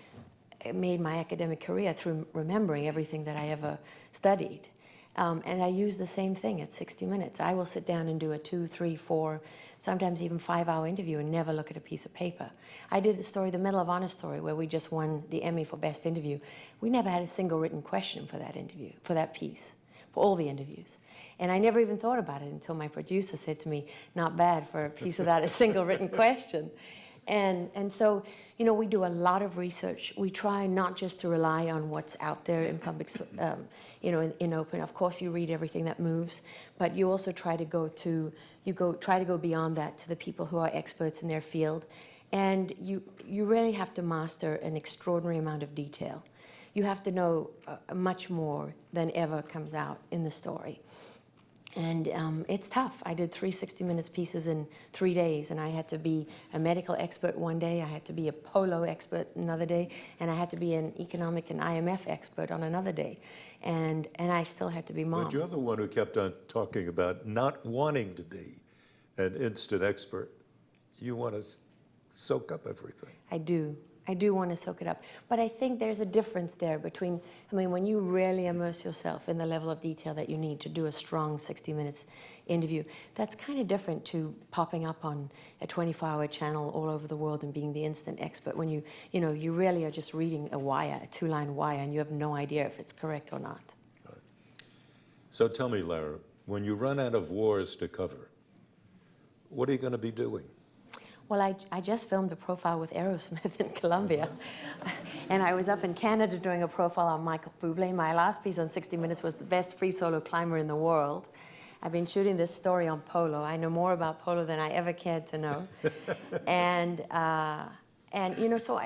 made my academic career through remembering everything that I ever studied. And I use the same thing at 60 Minutes. I will sit down and do a 2, 3, 4, sometimes even 5-hour interview and never look at a piece of paper. I did the story, the Medal of Honor story, where we just won the Emmy for Best Interview. We never had a single written question for that interview, for that piece, for all the interviews. And I never even thought about it until my producer said to me, not bad for a piece without a single written question. And so, you know, we do a lot of research. We try not just to rely on what's out there in public, you know, in open. Of course, you read everything that moves, but you also try to go beyond that to the people who are experts in their field. And you really have to master an extraordinary amount of detail. You have to know much more than ever comes out in the story. And it's tough. I did 3 60 Minutes pieces in 3 days, and I had to be a medical expert one day, I had to be a polo expert another day, and I had to be an economic and IMF expert on another day. And I still had to be mom. But you're the one who kept on talking about not wanting to be an instant expert. You want to soak up everything. I do. I do want to soak it up. But I think there's a difference there between, I mean, when you really immerse yourself in the level of detail that you need to do a strong 60 Minutes interview, that's kind of different to popping up on a 24-hour channel all over the world and being the instant expert when you know, you really are just reading a wire, a 2-line wire, and you have no idea if it's correct or not. Right. So tell me, Lara, when you run out of wars to cover, what are you going to be doing? Well, I just filmed a profile with Aerosmith in Colombia. And I was up in Canada doing a profile on Michael Bublé. My last piece on 60 Minutes was the best free solo climber in the world. I've been shooting this story on polo. I know more about polo than I ever cared to know. And you know, so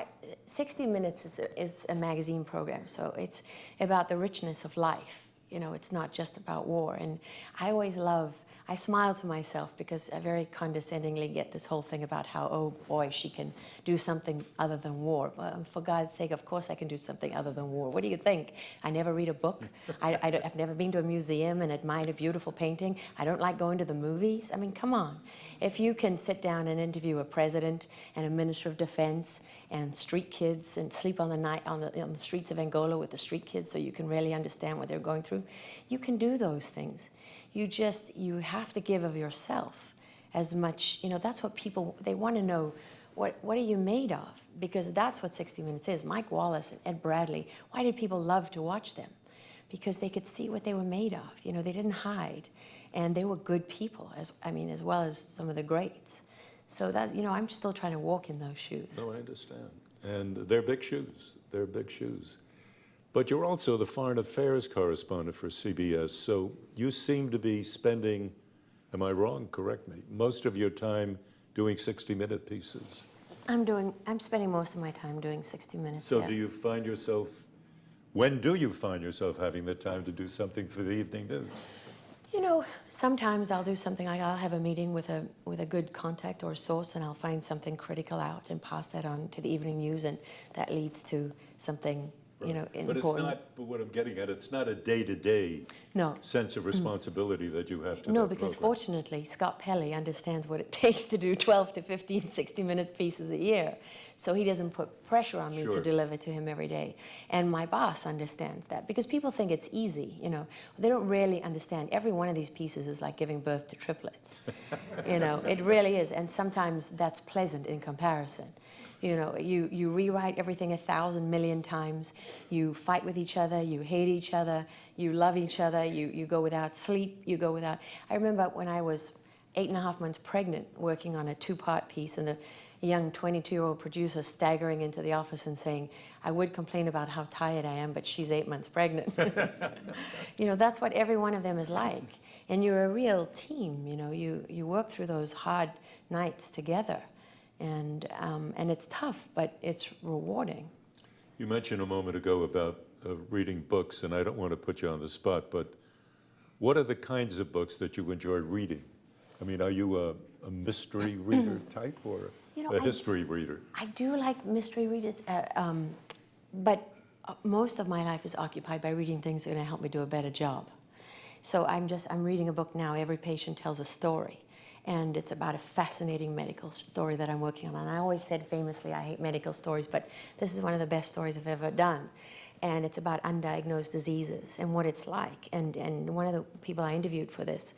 60 Minutes is a magazine program. So it's about the richness of life. You know, it's not just about war. And I smile to myself because I very condescendingly get this whole thing about how, oh boy, she can do something other than war. Well, for God's sake, of course I can do something other than war. What do you think? I never read a book. I've never been to a museum and admired a beautiful painting. I don't like going to the movies. I mean, come on. If you can sit down and interview a president and a minister of defense and street kids and sleep on the streets of Angola with the street kids so you can really understand what they're going through, you can do those things. You have to give of yourself as much, you know, that's what people, they want to know, what are you made of? Because that's what 60 Minutes is. Mike Wallace and Ed Bradley, why did people love to watch them? Because they could see what they were made of. You know, they didn't hide. And they were good people, as well as some of the greats. So that, you know, I'm still trying to walk in those shoes. No, I understand. And they're big shoes. They're big shoes. But you're also the foreign affairs correspondent for CBS, so you seem to be spending, am I wrong, correct me, most of your time doing 60-minute pieces. I'm spending most of my time doing 60 Minutes. So yeah. do you find yourself, when do you find yourself having the time to do something for the evening news? You know, sometimes I'll do something, I'll have a meeting with a good contact or source, and I'll find something critical out and pass that on to the evening news, and that leads to something, you know, important. But it's not, but what I'm getting at, it's not a day-to-day sense of responsibility that you have to do. No, because fortunately, Scott Pelley understands what it takes to do 12 to 15 60-minute pieces a year. So he doesn't put pressure on me to deliver to him every day. And my boss understands that, because people think it's easy, you know. They don't really understand. Every one of these pieces is like giving birth to triplets. You know, it really is. And sometimes that's pleasant in comparison. You know, you rewrite everything 1,000 million times. You fight with each other. You hate each other. You love each other. You go without sleep. You go without. I remember when I was 8.5 months pregnant, working on a 2-part piece, and the young 22-year-old producer staggering into the office and saying, "I would complain about how tired I am, but she's 8 months pregnant." You know, that's what every one of them is like. And you're a real team. You know, you work through those hard nights together. And it's tough, but it's rewarding. You mentioned a moment ago about reading books, and I don't want to put you on the spot, but what are the kinds of books that you enjoy reading? I mean, are you a mystery reader type or a history reader? I do like mystery readers, but most of my life is occupied by reading things that are going to help me do a better job. So I'm reading a book now, Every Patient Tells a Story. And it's about a fascinating medical story that I'm working on. And I always said famously, I hate medical stories, but this is one of the best stories I've ever done. And it's about undiagnosed diseases and what it's like. And one of the people I interviewed for this,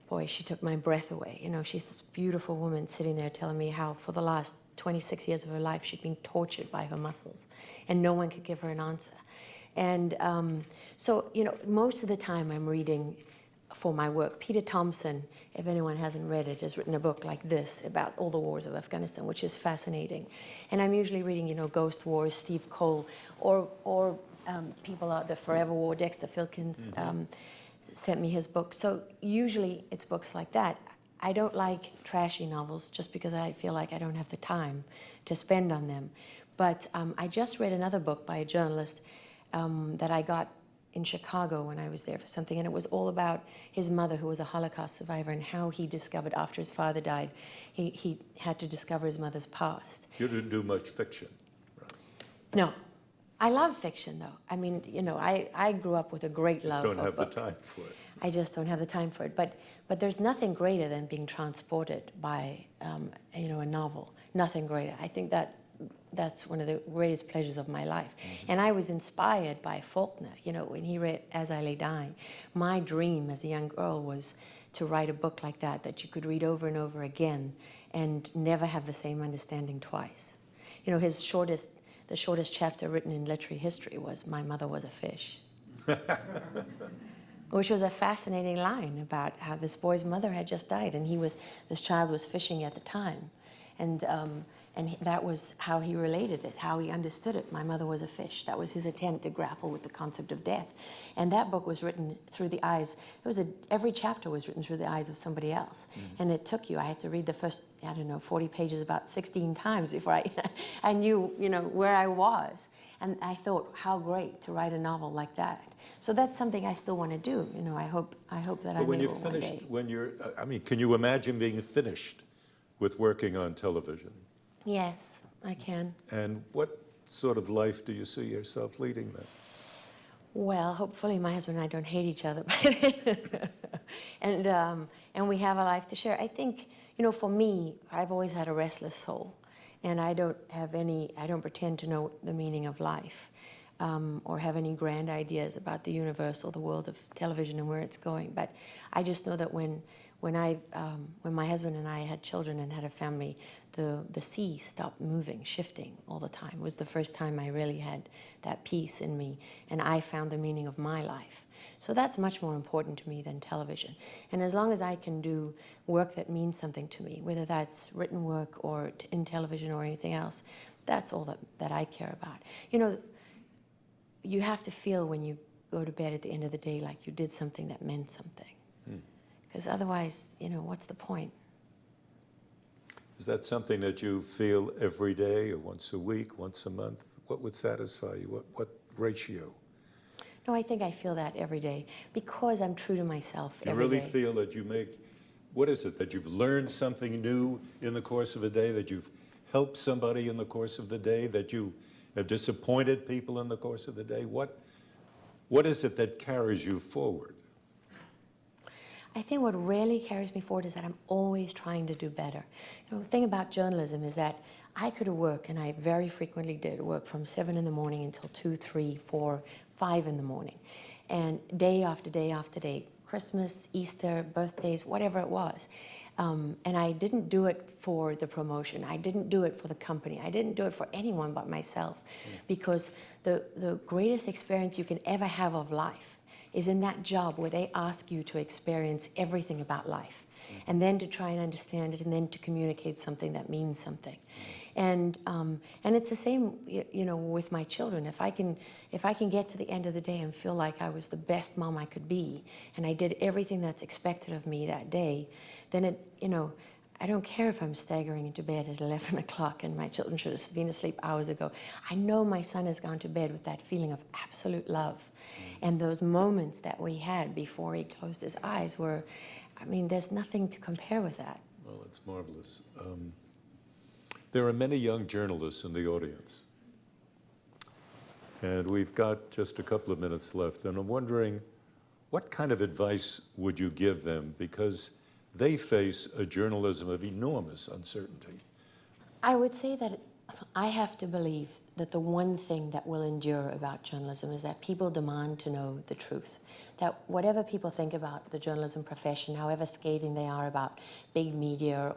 boy, she took my breath away. You know, she's this beautiful woman sitting there telling me how for the last 26 years of her life, she'd been tortured by her muscles. And no one could give her an answer. And so, you know, most of the time I'm reading for my work. Peter Thompson, if anyone hasn't read it, has written a book like this about all the wars of Afghanistan, which is fascinating. And I'm usually reading, you know, Ghost Wars, Steve Cole, or people out the Forever War, Dexter Filkins sent me his book. So usually it's books like that. I don't like trashy novels just because I feel like I don't have the time to spend on them. But I just read another book by a journalist that I got in Chicago when I was there for something, and it was all about his mother, who was a Holocaust survivor, and how he discovered after his father died, he had to discover his mother's past. You didn't do much fiction, right? No. I love fiction, though. I mean, you know, I grew up with a great love for books. Don't have the time for it. I just don't have the time for it. But there's nothing greater than being transported by, you know, a novel. Nothing greater. I think that's one of the greatest pleasures of my life. And I was inspired by Faulkner, you know, when he read As I Lay Dying. My dream as a young girl was to write a book like that you could read over and over again and never have the same understanding twice. You know, the shortest chapter written in literary history was My Mother Was a Fish. Which was a fascinating line about how this boy's mother had just died, and this child was fishing at the time. And that was how he related it, how he understood it. My mother was a fish. That was his attempt to grapple with the concept of death. And that book was written through the eyes. Every chapter was written through the eyes of somebody else. And it took I had to read the first, 40 pages about 16 times before I knew, you know, where I was. And I thought, how great to write a novel like that. So that's something I still want to do. You know, I hope that I'm able one day. Can you imagine being finished with working on television? Yes, I can. And what sort of life do you see yourself leading then? Well, hopefully my husband and I don't hate each other. And we have a life to share. I think, you know, for me, I've always had a restless soul. And I don't pretend to know the meaning of life or have any grand ideas about the universe or the world of television and where it's going. But I just know that when my husband and I had children and had a family, the sea stopped moving, shifting all the time. It was the first time I really had that peace in me, and I found the meaning of my life. So that's much more important to me than television. And as long as I can do work that means something to me, whether that's written work or in television or anything else, that's all that I care about. You know, you have to feel when you go to bed at the end of the day like you did something that meant something. Because otherwise, you know, what's the point? Is that something that you feel every day or once a week, once a month? What would satisfy you? What ratio? No, I think I feel that every day because I'm true to myself every day. You really feel that you what is it, that you've learned something new in the course of a day, that you've helped somebody in the course of the day, that you have disappointed people in the course of the day? What is it that carries you forward? I think what really carries me forward is that I'm always trying to do better. You know, the thing about journalism is that I could work, and I very frequently did work from 7 in the morning until 2, 3, 4, 5 in the morning. And day after day after day, Christmas, Easter, birthdays, whatever it was. And I didn't do it for the promotion. I didn't do it for the company. I didn't do it for anyone but myself. Because the greatest experience you can ever have of life is in that job where they ask you to experience everything about life, and then to try and understand it, and then to communicate something that means something. And it's the same, you know, with my children. If I can get to the end of the day and feel like I was the best mom I could be, and I did everything that's expected of me that day, then it, you know, I don't care if I'm staggering into bed at 11 o'clock and my children should have been asleep hours ago. I know my son has gone to bed with that feeling of absolute love. And those moments that we had before he closed his eyes were, I mean, there's nothing to compare with that. Well, it's marvelous. There are many young journalists in the audience. And we've got just a couple of minutes left. And I'm wondering, what kind of advice would you give them? Because they face a journalism of enormous uncertainty. I would say that I have to believe that the one thing that will endure about journalism is that people demand to know the truth. That whatever people think about the journalism profession, however scathing they are about big media,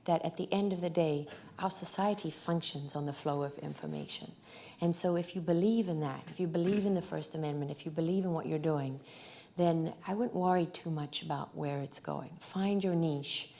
that at the end of the day, our society functions on the flow of information. And so if you believe in that, if you believe in the First Amendment, if you believe in what you're doing, then I wouldn't worry too much about where it's going. Find your niche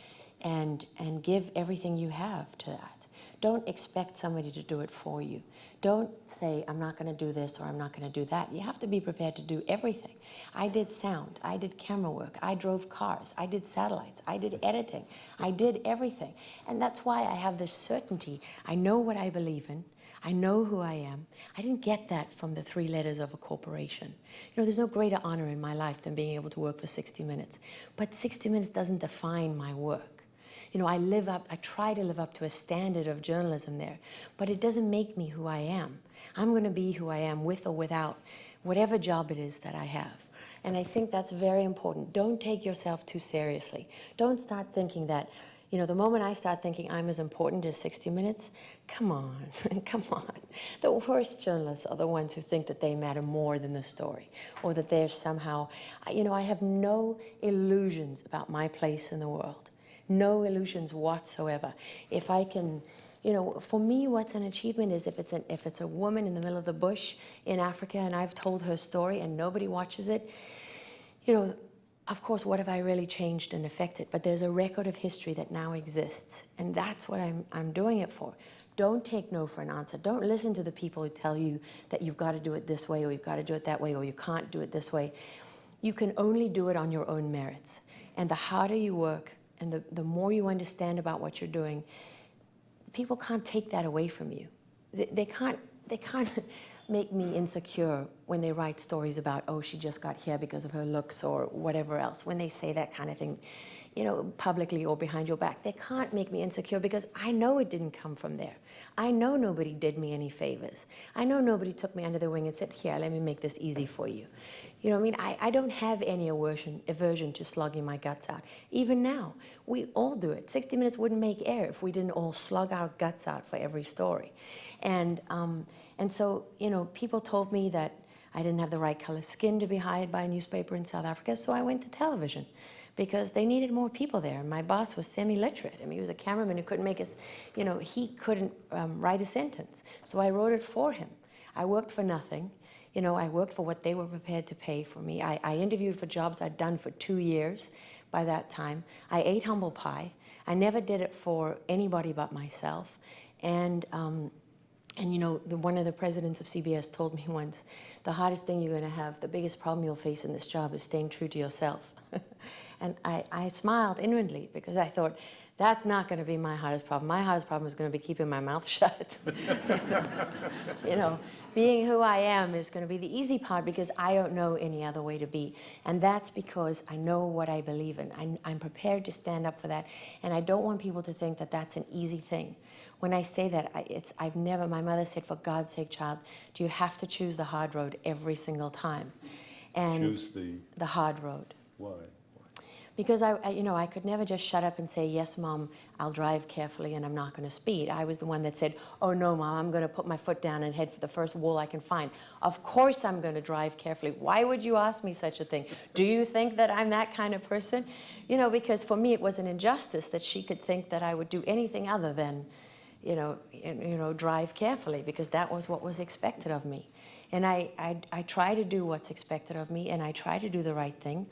and give everything you have to that. Don't expect somebody to do it for you. Don't say, I'm not going to do this or I'm not going to do that. You have to be prepared to do everything. I did sound, I did camera work, I drove cars, I did satellites, I did editing, I did everything. And that's why I have this certainty. I know what I believe in. I know who I am. I didn't get that from the 3 letters of a corporation. You know, there's no greater honor in my life than being able to work for 60 Minutes. But 60 Minutes doesn't define my work. You know, I try to live up to a standard of journalism there, but it doesn't make me who I am. I'm going to be who I am with or without whatever job it is that I have. And I think that's very important. Don't take yourself too seriously. Don't start thinking that, you know, the moment I start thinking I'm as important as 60 Minutes, come on, come on. The worst journalists are the ones who think that they matter more than the story, or that they're somehow, you know, I have no illusions about my place in the world. No illusions whatsoever. If I can, you know, for me, what's an achievement is if it's a woman in the middle of the bush in Africa and I've told her story and nobody watches it, you know, of course, what have I really changed and affected? But there's a record of history that now exists, and that's what I'm doing it for. Don't take no for an answer. Don't listen to the people who tell you that you've got to do it this way or you've got to do it that way or you can't do it this way. You can only do it on your own merits. And the harder you work, and the more you understand about what you're doing, people can't take that away from you. They can't make me insecure when they write stories about, oh, she just got here because of her looks or whatever else. When they say that kind of thing, you know, publicly or behind your back, they can't make me insecure because I know it didn't come from there. I know nobody did me any favors. I know nobody took me under the wing and said, here, let me make this easy for you. You know what I mean? I don't have any aversion to slogging my guts out. Even now, we all do it. 60 Minutes wouldn't make air if we didn't all slug our guts out for every story. And so, you know, people told me that I didn't have the right color skin to be hired by a newspaper in South Africa, so I went to television because they needed more people there. My boss was semi-literate. I mean, he was a cameraman who couldn't make us, you know, he couldn't write a sentence. So I wrote it for him. I worked for nothing. You know, I worked for what they were prepared to pay for me. I interviewed for jobs I'd done for 2 years by that time. I ate humble pie. I never did it for anybody but myself. And you know, one of the presidents of CBS told me once, the hardest thing you're going to have, the biggest problem you'll face in this job is staying true to yourself. And I smiled inwardly because I thought, that's not going to be my hardest problem. My hardest problem is going to be keeping my mouth shut. You know, being who I am is going to be the easy part because I don't know any other way to be. And that's because I know what I believe in. I'm prepared to stand up for that. And I don't want people to think that that's an easy thing. When I say that, my mother said, for God's sake, child, do you have to choose the hard road every single time? And Choose the hard road. Why? Because I could never just shut up and say, yes, Mom, I'll drive carefully and I'm not going to speed. I was the one that said, oh, no, Mom, I'm going to put my foot down and head for the first wall I can find. Of course I'm going to drive carefully. Why would you ask me such a thing? Do you think that I'm that kind of person? You know, because for me it was an injustice that she could think that I would do anything other than, drive carefully, because that was what was expected of me. And I try to do what's expected of me, and I try to do the right thing.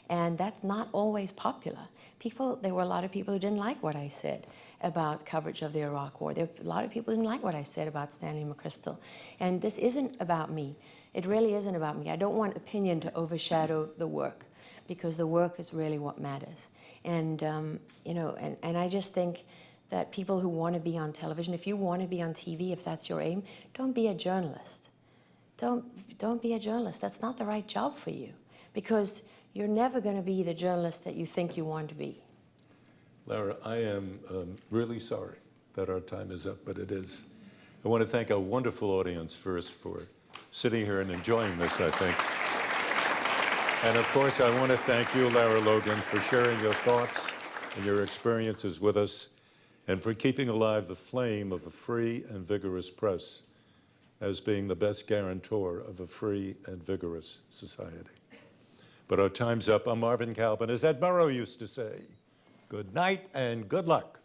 And that's not always popular. There were a lot of people who didn't like what I said about coverage of the Iraq War. There were a lot of people who didn't like what I said about Stanley McChrystal. And this isn't about me. It really isn't about me. I don't want opinion to overshadow the work, because the work is really what matters. And, and I just think that people who want to be on television, if you want to be on TV, if that's your aim, don't be a journalist. Don't be a journalist. That's not the right job for you, because you're never going to be the journalist that you think you want to be. Lara, I am really sorry that our time is up, but it is. I want to thank our wonderful audience first for sitting here and enjoying this, I think. And of course, I want to thank you, Lara Logan, for sharing your thoughts and your experiences with us, and for keeping alive the flame of a free and vigorous press as being the best guarantor of a free and vigorous society. But our time's up. I'm Marvin Kalb, and as Ed Murrow used to say, good night and good luck.